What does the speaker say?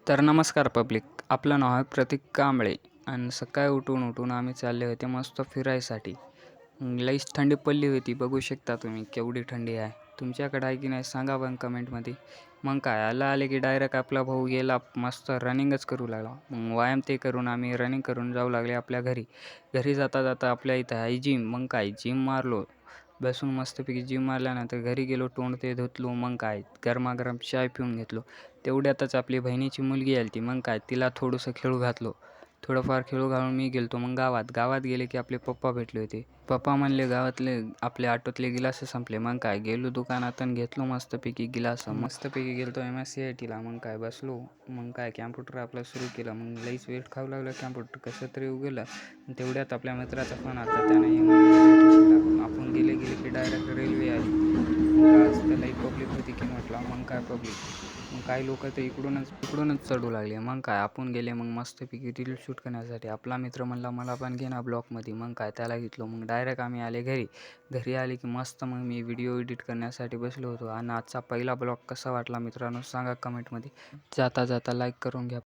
तर नमस्कार पब्लिक. आपलं नाव आहे प्रतीक कांबळे आणि सकाळी उठून आम्ही चालले होते मस्त फिरायसाठी. लईच थंडी पडली होती. बघू शकता तुम्ही केवढी थंडी आहे. तुमच्याकडे आहे की नाही सांगा पण कमेंटमध्ये. मग काय आले की डायरेक्ट आपला भाऊ गेला मस्त रनिंगच करू लागला. मग व्यायाम ते करून आम्ही रनिंग करून जाऊ लागले आपल्या घरी. घरी जाता जाता आपल्या इथं आहे जिम. मग काय जिम मारलो. बसून मस्तपैकी जिम मारल्यानंतर घरी गेलो, तोंड ते धुतलो. मग काय गरमागरम चाय पिऊन घेतलो. तेवढ्यातच आपली बहिणीची मुलगी आली ती. मग काय तिला थोडंसं खेळू घातलो. थोडंफार खेळू घालून मी गेलो मग गावात गेले की आपले पप्पा भेटले होते. पप्पा म्हणले गावातले आपले ऑटोतले गिलास संपले. मग काय गेलो दुकानात आणि घेतलो मस्तपैकी गिलास. मस्तपैकी गेलो MSCITला. मग काय बसलो. मग काय कॅम्प्युटर आपला सुरू केला. मग लईच वेट खाऊ लागलं कॅम्प्युटर कसं तरी उगलं. तेवढ्यात आपल्या मित्राचा फोन आला. त्याने येऊन आपण गेले की डायरेक्ट रेल्वे आली. मग काय आज त्याला पब्लिक होती की म्हटलं. मग काय पब्लिक, मग काही लोक तर इकडूनच चढू लागले. मग काय आपण गेले मग मस्तपैकी रील शूट करण्यासाठी. आपला मित्र म्हणला मला पण घे ना ब्लॉगमध्ये. मग काय त्याला घेतलो. मग डायरेक्ट आम्ही आले घरी आले की मस्त मग मी व्हिडिओ एडिट करण्यासाठी बसलो होतो. आणि आजचा पहिला ब्लॉग कसा वाटला मित्रांनो सांगा कमेंटमध्ये. जाता लाईक करून घ्या.